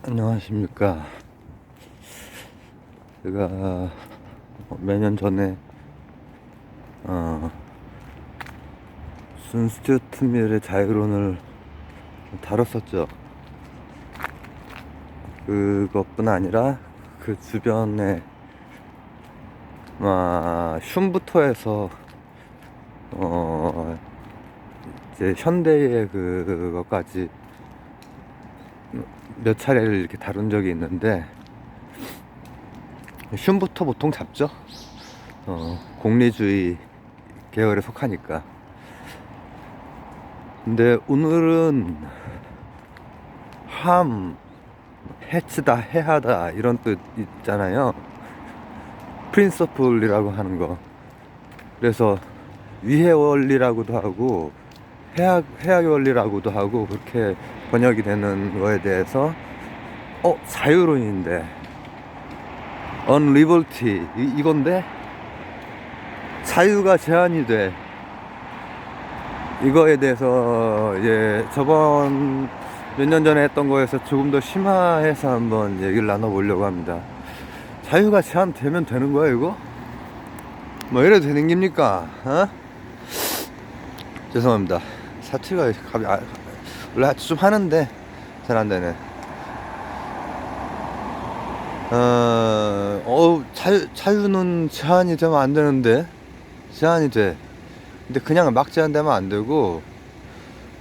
안녕하십니까. 제가 몇 년 전에 순 스튜어트 밀의 자유론을 다뤘었죠. 그것뿐 아니라 그 주변에 슌부터 해서 이제 현대의 그것까지 몇 차례를 이렇게 다룬 적이 있는데, 슌부터 보통 잡죠. 공리주의 계열에 속하니까. 근데 오늘은 해치다, 해하다 이런 뜻 있잖아요. 프린서플이라고 하는 거. 그래서 위해 원리라고도 하고 해악의 원리라고도 하고 그렇게 번역이 되는 거에 대해서 자유론인데 unliberty 이건데 자유가 제한이 돼. 이거에 대해서 저번 몇 년 전에 했던 거에서 조금 더 심화해서 한번 얘기를 나눠보려고 합니다. 자유가 제한되면 되는 거야 이거? 뭐 이래도 되는 겁니까? 죄송합니다. 사투리가 원래 좀 하는데 잘 안 되네. 자유는 제한이 되면 안 되는데, 제한이 돼. 근데 그냥 막 제한되면 안 되고,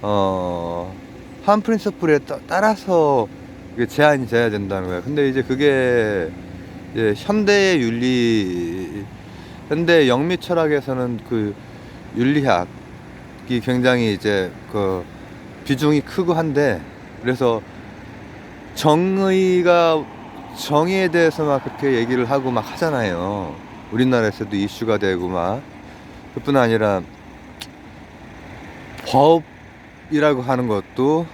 한 프린서플에 따라서 제한이 돼야 된다는 거예요. 근데 이제 그게 이제 현대의 윤리, 현대 영미 철학에서는 그 윤리학이 굉장히 이제 그 비중이 크고 한데, 그래서 정의에 대해서 막 그렇게 얘기를 하고 막 하잖아요. 우리나라에서도 이슈가 되고 막. 그뿐 아니라 법이라고 하는 것도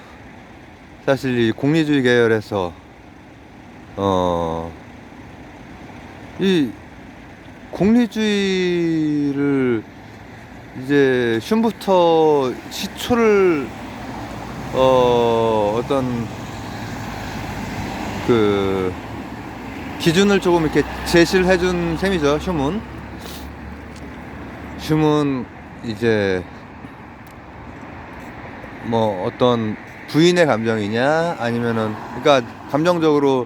사실 이 공리주의 계열에서 이 공리주의를 이제 슌부터 시초를 어떤 그 기준을 조금 이렇게 제시를 해준 셈이죠. 슌은 이제 뭐 어떤 부인의 감정이냐, 아니면은 그러니까 감정적으로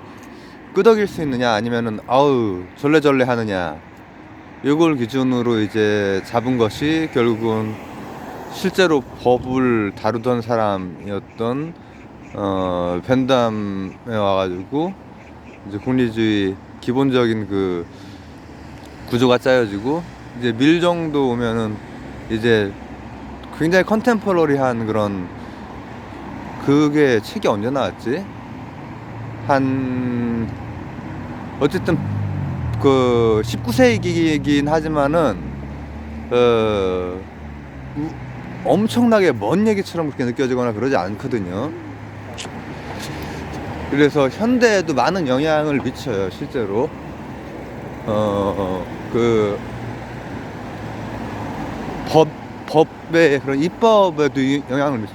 끄덕일 수 있느냐, 아니면은 아우 절레절레 하느냐, 이걸 기준으로 이제 잡은 것이 결국은 실제로 법을 다루던 사람이었던 벤담에 와가지고 이제 공리주의 기본적인 그 구조가 짜여지고, 이제 밀 정도 오면은 이제 굉장히 컨템포러리한 그런, 그게 책이 언제 나왔지? 어쨌든 그 19세기이긴 하지만은 엄청나게 먼 얘기처럼 그렇게 느껴지거나 그러지 않거든요. 그래서 현대에도 많은 영향을 미쳐요, 실제로. 그 법의 그런 입법에도 영향을 미쳐.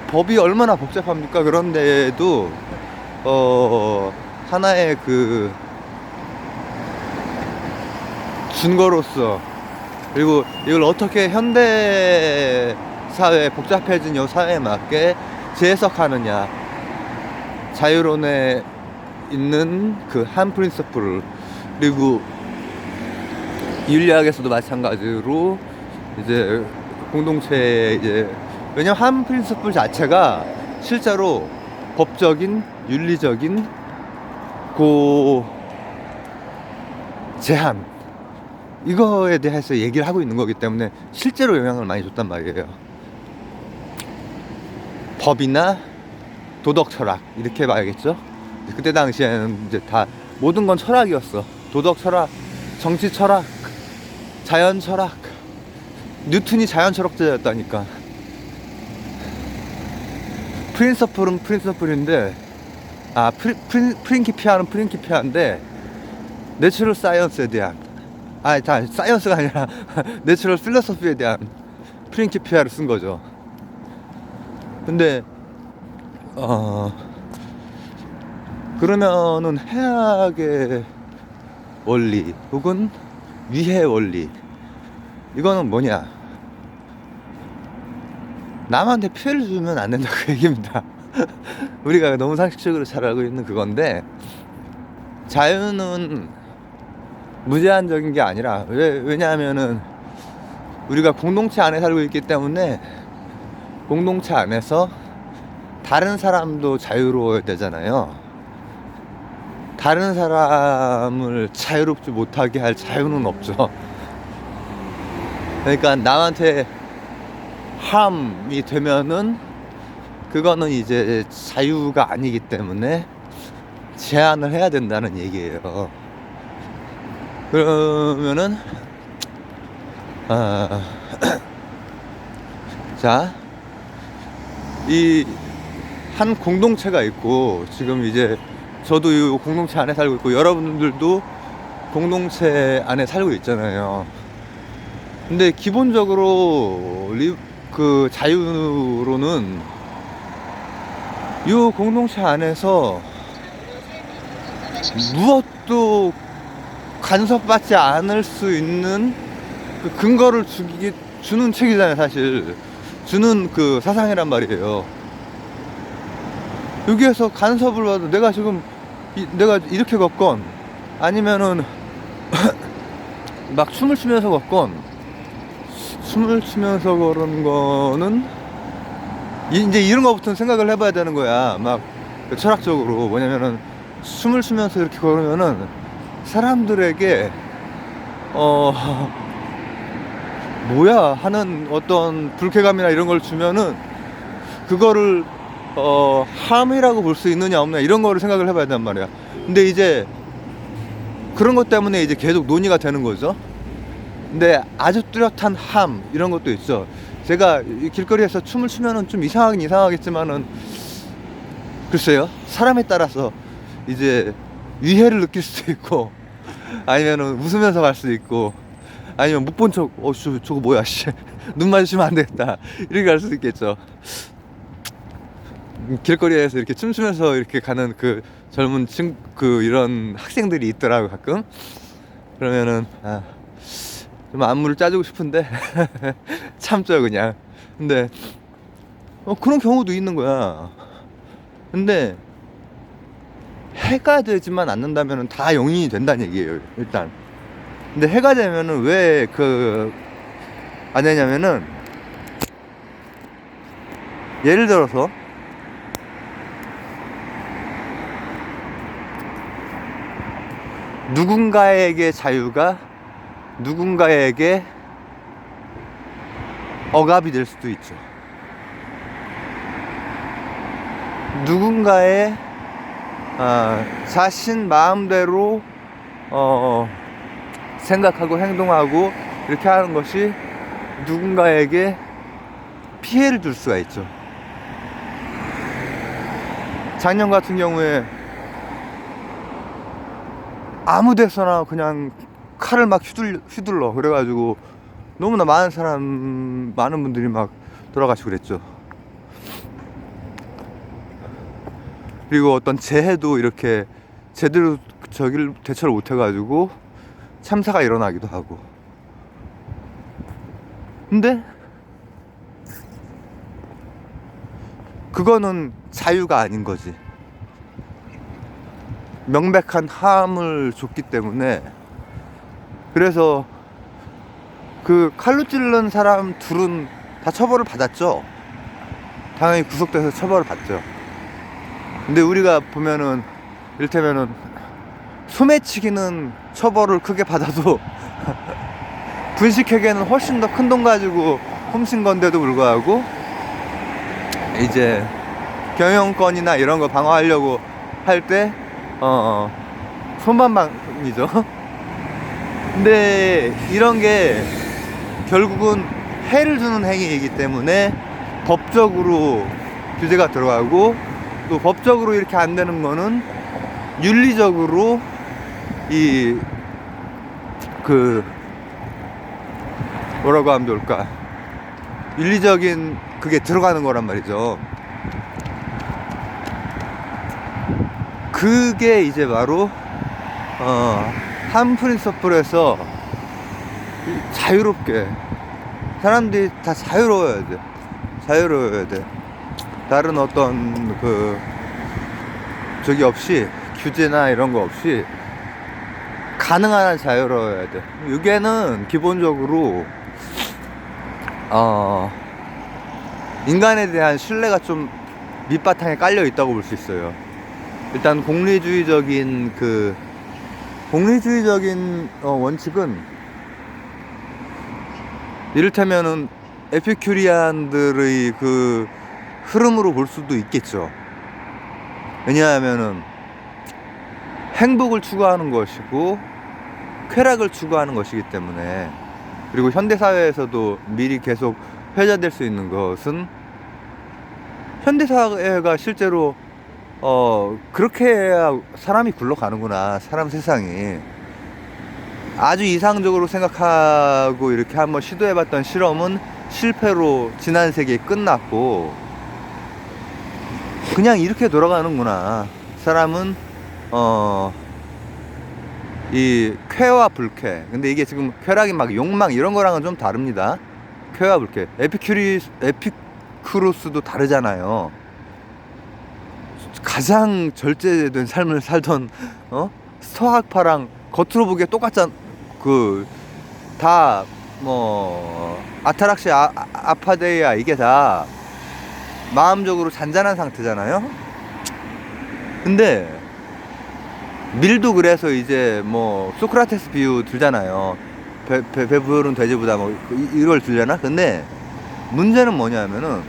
법이 얼마나 복잡합니까? 그런데도 하나의 그 준거로서, 그리고 이걸 어떻게 현대 사회, 복잡해진 이 사회에 맞게 재해석하느냐, 자유론에 있는 그 한 프린서플을, 그리고 윤리학에서도 마찬가지로 이제 공동체에 이제, 왜냐면 한 프린서플 자체가 실제로 법적인, 윤리적인 제한, 이거에 대해서 얘기를 하고 있는 거기 때문에 실제로 영향을 많이 줬단 말이에요. 법이나 도덕 철학 이렇게 봐야겠죠. 그때 당시에는 이제 다 모든 건 철학이었어. 도덕 철학, 정치 철학, 자연 철학. 뉴턴이 자연 철학자였다니까. 프린서플은 프린서플인데, 프린키피아는 프린키피아인데, 내추럴 사이언스에 대한, 사이언스가 아니라 내추럴 필로소피에 대한 프린키피아를 쓴 거죠. 근데 그러면은 해악의 원리 혹은 위해 원리, 이거는 뭐냐, 남한테 피해를 주면 안 된다 그 얘기입니다. 우리가 너무 상식적으로 잘 알고 있는 그건데, 자유는 무제한적인 게 아니라, 왜냐하면은 우리가 공동체 안에 살고 있기 때문에 공동체 안에서 다른 사람도 자유로워야 되잖아요. 다른 사람을 자유롭지 못하게 할 자유는 없죠. 그러니까 남한테 함이 되면은 그거는 이제 자유가 아니기 때문에 제한을 해야 된다는 얘기예요. 그러면은 자, 이 한 공동체가 있고, 지금 이제 저도 이 공동체 안에 살고 있고 여러분들도 공동체 안에 살고 있잖아요. 근데 기본적으로 그 자유로는 이 공동체 안에서 무엇도 간섭받지 않을 수 있는 그 근거를 주는 책이잖아요. 사실 주는 그 사상이란 말이에요. 여기에서 간섭을 받아도 내가 지금 내가 이렇게 걷건 아니면은 막 춤을 추면서 걷건, 춤을 추면서 걸은 거는 이제 이런 거부터 생각을 해봐야 되는 거야. 막 철학적으로 뭐냐면은 춤을 추면서 이렇게 걸으면은 사람들에게 뭐야 하는 어떤 불쾌감이나 이런 걸 주면은 그거를 함이라고 볼 수 있느냐 없느냐 이런 거를 생각을 해봐야 된단 말이야. 근데 이제 그런 것 때문에 이제 계속 논의가 되는 거죠. 근데 아주 뚜렷한 함 이런 것도 있죠. 제가 이 길거리에서 춤을 추면은 좀 이상하긴 이상하겠지만은, 글쎄요, 사람에 따라서 이제 위해를 느낄 수도 있고, 아니면은 웃으면서 갈 수도 있고, 아니면 못 본 척 저거 뭐야 씨 눈 마주치면 안 되겠다 이렇게 갈 수도 있겠죠. 길거리에서 이렇게 춤추면서 이렇게 가는 그 젊은 이런 학생들이 있더라고 가끔. 그러면은 좀 안무를 짜주고 싶은데 참죠 그냥. 근데 그런 경우도 있는 거야. 근데 해가 되지만 않는다면은 다 용인이 된다는 얘기예요 일단. 근데 해가 되면은 왜 안 되냐면은, 예를 들어서 누군가에게 자유가 누군가에게 억압이 될 수도 있죠. 누군가의 자신 마음대로 생각하고 행동하고 이렇게 하는 것이 누군가에게 피해를 줄 수가 있죠. 작년 같은 경우에 아무 데서나 그냥 칼을 막 휘둘러 그래가지고 너무나 많은 분들이 막 돌아가시고 그랬죠. 그리고 어떤 재해도 이렇게 제대로 대처를 못해가지고 참사가 일어나기도 하고. 근데 그거는 자유가 아닌 거지. 명백한 함을 줬기 때문에. 그래서 그 칼로 찌른 사람 둘은 다 처벌을 받았죠. 당연히 구속돼서 처벌을 받죠. 근데 우리가 보면은 이를테면은 소매치기는 처벌을 크게 받아도 분식회계는 훨씬 더 큰 돈 가지고 훔친 건데도 불구하고 이제 경영권이나 이런 거 방어하려고 할 때 손반방이죠. 근데 이런 게 결국은 해를 주는 행위이기 때문에 법적으로 규제가 들어가고, 또 법적으로 이렇게 안 되는 거는 윤리적으로 뭐라고 하면 좋을까, 윤리적인 그게 들어가는 거란 말이죠. 그게 이제 바로 한 프린서플에서 자유롭게 사람들이 다 자유로워야 돼. 자유로워야 돼. 다른 어떤 저기 없이, 규제나 이런 거 없이 가능한 한 자유로워야 돼. 이게는 기본적으로 인간에 대한 신뢰가 좀 밑바탕에 깔려 있다고 볼 수 있어요. 일단 공리주의적인 원칙은 이를테면은 에피큐리안들의 그 흐름으로 볼 수도 있겠죠. 왜냐하면은 행복을 추구하는 것이고 쾌락을 추구하는 것이기 때문에. 그리고 현대사회에서도 미리 계속 회자될 수 있는 것은, 현대사회가 실제로 그렇게 해야 사람이 굴러가는구나, 사람 세상이. 아주 이상적으로 생각하고 이렇게 한번 시도해봤던 실험은 실패로 지난 세기에 끝났고, 그냥 이렇게 돌아가는구나. 사람은 이 쾌와 불쾌. 근데 이게 지금 쾌락이 막 욕망 이런 거랑은 좀 다릅니다. 쾌와 불쾌. 에피쿠로스도 다르잖아요. 가장 절제된 삶을 살던 스토아파랑 겉으로 보기에 똑같잖아. 다 아타락시아, 아파데이아, 이게 다 마음적으로 잔잔한 상태잖아요. 근데 밀도 그래서 이제 소크라테스 비유 들잖아요. 배부른 돼지보다 이걸 들잖아. 근데 문제는 뭐냐면은,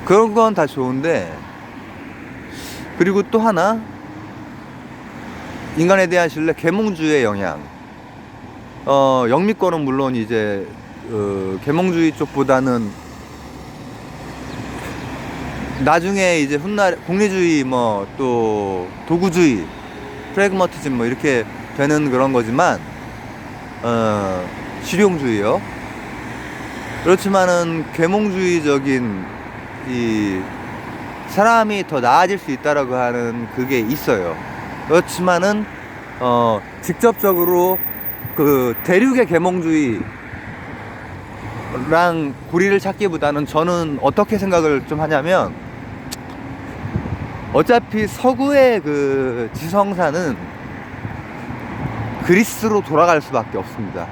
그런 건 다 좋은데, 그리고 또 하나, 인간에 대한 신뢰, 계몽주의의 영향. 영미권은 물론 이제 계몽주의 쪽보다는 나중에 이제 훗날 공리주의, 또 도구주의, 프래그마티즘 이렇게 되는 그런 거지만, 실용주의요. 그렇지만은 계몽주의적인 이 사람이 더 나아질 수 있다라고 하는 그게 있어요. 그렇지만은 직접적으로 대륙의 계몽주의랑 고리를 찾기보다는, 저는 어떻게 생각을 좀 하냐면, 어차피 서구의 지성사는 그리스로 돌아갈 수밖에 없습니다.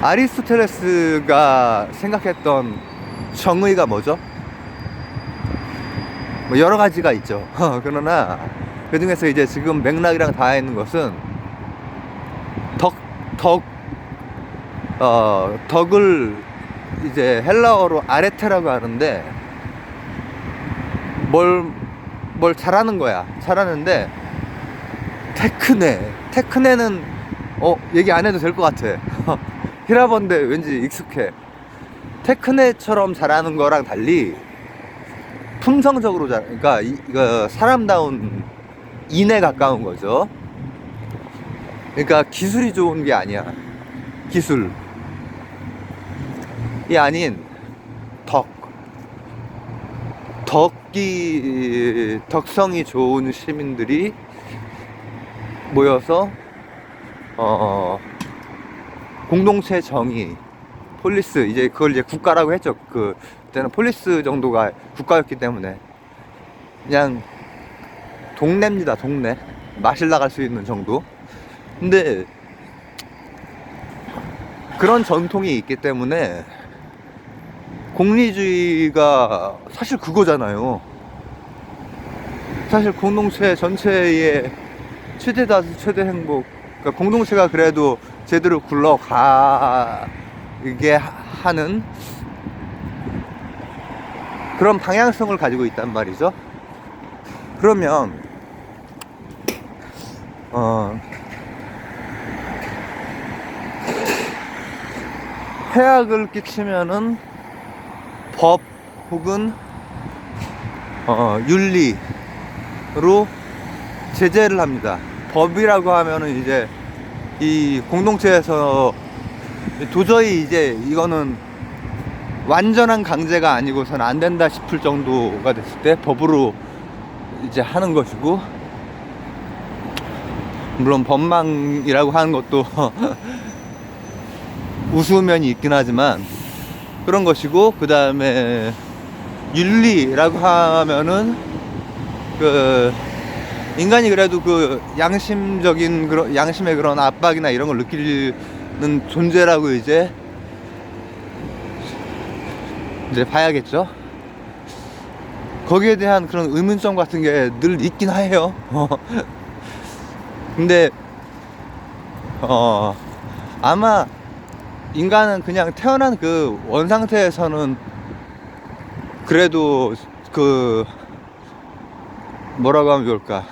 아리스토텔레스가 생각했던 정의가 뭐죠? 여러 가지가 있죠. 그러나 그 중에서 이제 지금 맥락이랑 닿아 있는 것은 덕을 이제 헬라어로 아레테라고 하는데, 뭘 잘하는 거야. 잘하는데, 테크네는 얘기 안 해도 될 것 같아. 히라본데 왠지 익숙해. 테크네처럼 잘하는 거랑 달리 품성적으로 그러니까 이거 사람다운 인에 가까운 거죠. 그러니까 기술이 좋은 게 아니야. 기술이 아닌 덕성이 좋은 시민들이 모여서 공동체 정의, 폴리스, 이제 그걸 이제 국가라고 했죠. 그때는 폴리스 정도가 국가였기 때문에 그냥 동네입니다. 동네 마실 나갈 수 있는 정도. 근데 그런 전통이 있기 때문에 공리주의가 사실 그거잖아요. 사실 공동체 전체의 최대 다수 최대 행복, 그러니까 공동체가 그래도 제대로 굴러가게 하는 그런 방향성을 가지고 있단 말이죠. 그러면 해악을 끼치면은 법 혹은 윤리로 제재를 합니다. 법이라고 하면은 이제 이 공동체에서 도저히 이제 이거는 완전한 강제가 아니고선 안 된다 싶을 정도가 됐을 때 법으로 이제 하는 것이고, 물론 법망이라고 하는 것도 우스면이 있긴 하지만 그런 것이고, 그 다음에 윤리라고 하면은 그 인간이 그래도 그 양심적인 그런 양심의 그런 압박이나 이런 걸 느끼는 존재라고 이제 봐야겠죠. 거기에 대한 그런 의문점 같은 게 늘 있긴 해요. 근데 아마 인간은 그냥 태어난 그 원상태에서는 그래도 그 뭐라고 하면 좋을까,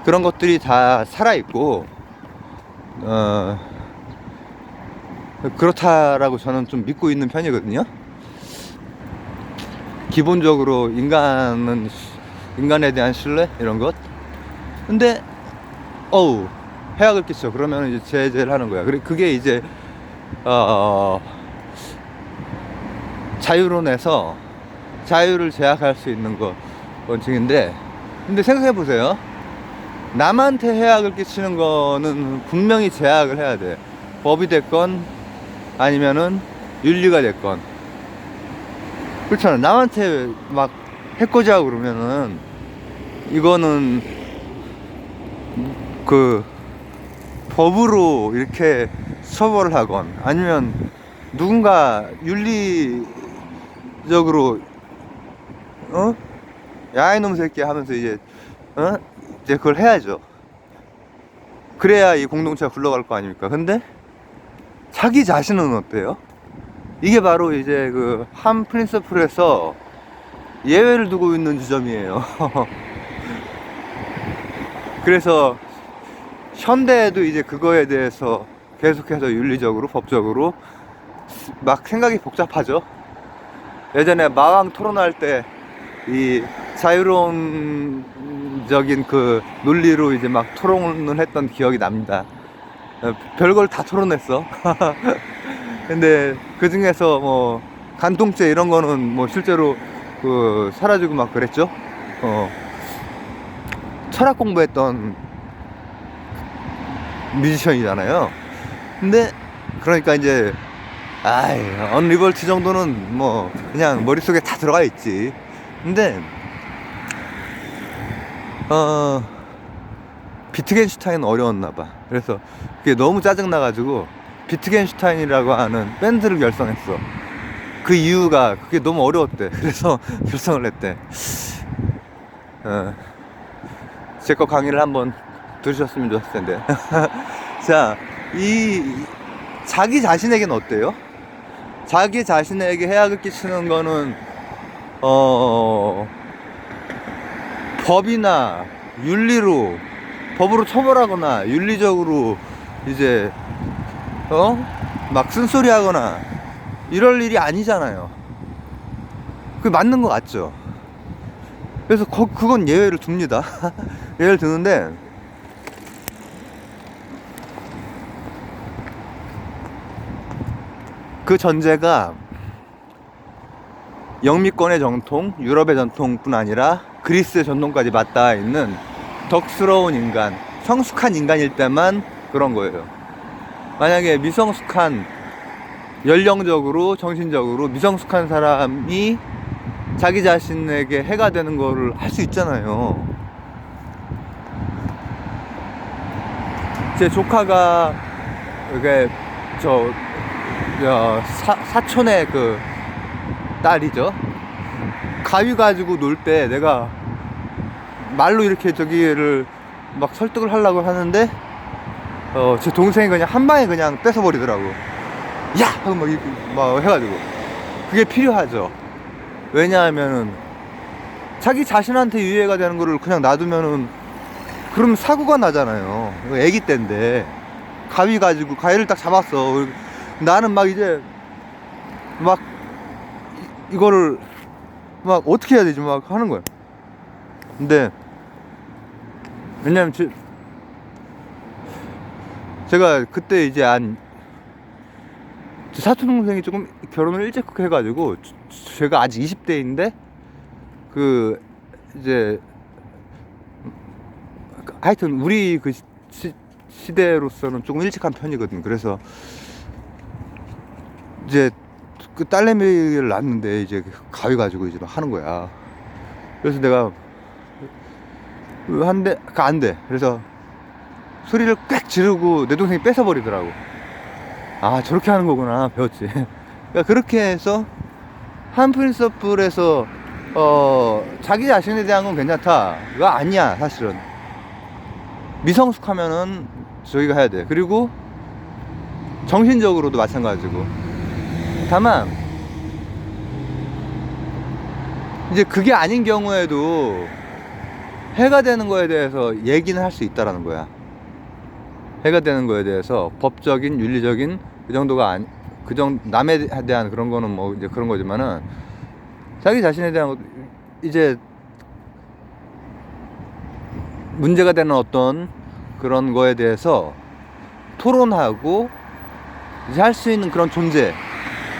그런 것들이 다 살아있고 그렇다라고 저는 좀 믿고 있는 편이거든요. 기본적으로 인간에 대한 신뢰 이런 것. 근데 해악을 끼쳐 그러면 이제 제재를 하는 거야. 그게 이제 자유론에서 자유를 제약할 수 있는 거 원칙인데, 근데 생각해 보세요. 남한테 해악을 끼치는 거는 분명히 제약을 해야 돼. 법이 됐건 아니면은 윤리가 됐건. 그렇잖아. 남한테 막 해코지 하고 그러면은 이거는 그 법으로 이렇게 처벌을 하건, 아니면 누군가 윤리적으로 야 이놈 새끼 하면서 이제 이제 그걸 해야죠. 그래야 이 공동체가 굴러갈 거 아닙니까? 근데 자기 자신은 어때요? 이게 바로 이제 그 한 프린서플에서 예외를 두고 있는 지점이에요. 그래서 현대에도 이제 그거에 대해서 계속해서 윤리적으로 법적으로 막 생각이 복잡하죠. 예전에 마왕 토론할 때 이 자유론적인 그 논리로 이제 막 토론을 했던 기억이 납니다. 별걸 다 토론했어. 근데 그 중에서 뭐 간통죄 이런 거는 뭐 실제로 그 사라지고 막 그랬죠. 철학 공부했던 뮤지션이잖아요. 근데 그러니까 이제 언리버티 정도는 뭐 그냥 머릿속에 다 들어가 있지. 근데 비트겐슈타인은 어려웠나봐. 그래서 그게 너무 짜증나가지고 비트겐슈타인이라고 하는 밴드를 결성했어. 그 이유가 그게 너무 어려웠대. 그래서 결성을 했대. 제 거 강의를 한번 들으셨으면 좋았을 텐데. 자, 이 자기 자신에게는 어때요? 자기 자신에게 해악을 끼치는 거는 법이나 윤리로, 법으로 처벌하거나 윤리적으로 이제 막 쓴소리 하거나 이럴 일이 아니잖아요. 그게 맞는 것 같죠? 그래서 그건 예외를 둡니다. 예외를 두는데, 그 전제가 영미권의 전통, 유럽의 전통뿐 아니라 그리스의 전통까지 맞닿아 있는 덕스러운 인간, 성숙한 인간일 때만 그런 거예요. 만약에 미성숙한, 연령적으로 정신적으로 미성숙한 사람이 자기 자신에게 해가 되는 거를 할 수 있잖아요. 제 조카가 이게 사촌의 그 딸이죠. 가위 가지고 놀 때 내가 말로 이렇게 저기를 막 설득을 하려고 하는데 제 동생이 그냥 한 방에 그냥 뺏어버리더라고. 야! 하고 막 해가지고. 그게 필요하죠. 왜냐하면은 자기 자신한테 유해가 되는 거를 그냥 놔두면은 그러면 사고가 나잖아요. 애기 때인데 가위 가지고 가위를 딱 잡았어. 나는 막 이제 막 이거를 막 어떻게 해야 되지 막 하는 거야. 근데 왜냐면 제가 그때 이제 사촌 동생이 조금 결혼을 일찍 해가지고 제가 아직 20대인데 그 이제 하여튼 우리 그 시대로서는 조금 일찍 한 편이거든. 그래서 이제 그 딸내미를 낳았는데 이제 가위 가지고 이제 하는 거야. 그래서 내가 한대 안 돼. 그래서 소리를 꽥 지르고 내 동생이 뺏어버리더라고. 아, 저렇게 하는 거구나 배웠지. 그러니까 그렇게 해서 한 프린서플에서 자기 자신에 대한 건 괜찮다가 아니야. 사실은 미성숙하면은 저희가 해야 돼. 그리고 정신적으로도 마찬가지고. 다만 이제 그게 아닌 경우에도 해가 되는 거에 대해서 얘기는 할 수 있다라는 거야. 해가 되는 거에 대해서 법적인 윤리적인 그 정도가 그 정도 남에 대한 그런 거는 뭐 이제 그런 거지만은 자기 자신에 대한 이제 문제가 되는 어떤 그런 거에 대해서 토론하고 이제 할 수 있는 그런 존재,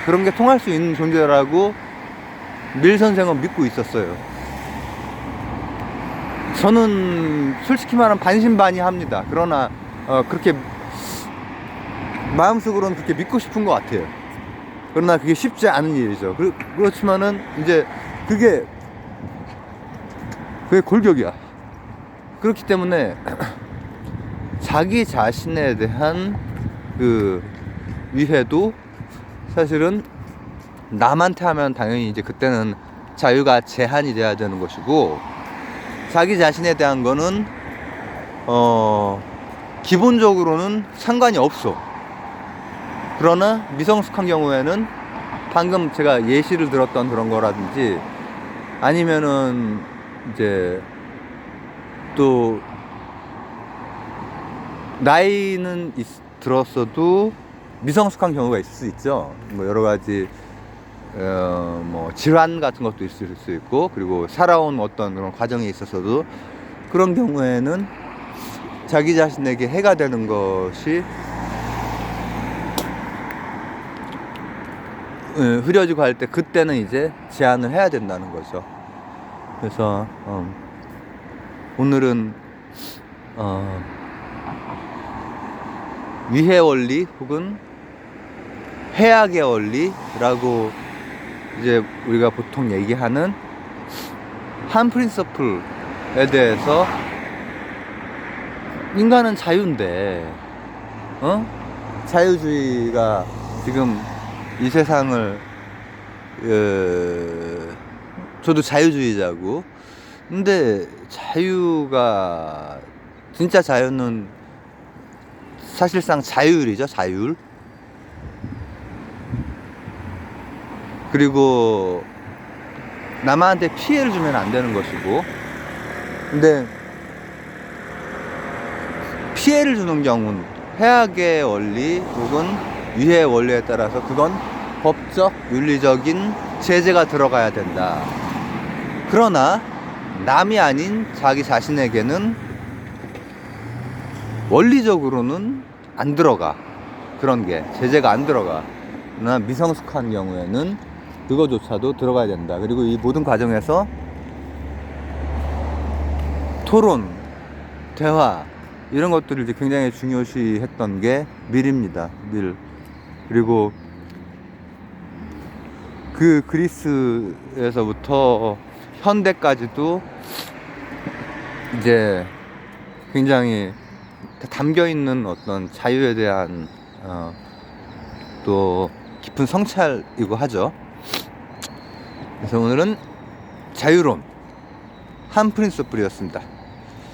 그런 게 통할 수 있는 존재라고 밀 선생은 믿고 있었어요. 저는 솔직히 말하면 반신반의합니다. 그러나 그렇게 마음속으로는 그렇게 믿고 싶은 것 같아요. 그러나 그게 쉽지 않은 일이죠. 그렇지만은 이제 그게 골격이야. 그렇기 때문에 자기 자신에 대한 그 위해도 사실은 남한테 하면 당연히 이제 그때는 자유가 제한이 돼야 되는 것이고, 자기 자신에 대한 거는 기본적으로는 상관이 없어. 그러나 미성숙한 경우에는 방금 제가 예시를 들었던 그런 거라든지 아니면은 이제 또 나이는 들었어도 미성숙한 경우가 있을 수 있죠. 뭐 여러 가지 뭐 질환 같은 것도 있을 수 있고, 그리고 살아온 어떤 그런 과정에 있어서도 그런 경우에는 자기 자신에게 해가 되는 것이 흐려지고 할 때 그때는 이제 제한을 해야 된다는 거죠. 그래서 오늘은 위해 원리 혹은 해악의 원리라고 이제 우리가 보통 얘기하는 한 프린서플에 대해서, 인간은 자유인데 자유주의가 지금 이 세상을 저도 자유주의자고, 근데 자유가 진짜 자유는 사실상 자율이죠. 자율. 그리고 남한테 피해를 주면 안 되는 것이고, 근데 피해를 주는 경우는 해악의 원리 혹은 위해의 원리에 따라서 그건 법적, 윤리적인 제재가 들어가야 된다. 그러나 남이 아닌 자기 자신에게는 원리적으로는 안 들어가. 그런 게 제재가 안 들어가. 그러나 미성숙한 경우에는 그거조차도 들어가야 된다. 그리고 이 모든 과정에서 토론, 대화 이런 것들을 이제 굉장히 중요시 했던 게 밀입니다. 밀. 그리고 그 그리스에서부터 현대까지도 이제 굉장히 담겨 있는 어떤 자유에 대한 또 깊은 성찰이고 하죠. 그래서 오늘은 자유론 한 프린서플이었습니다.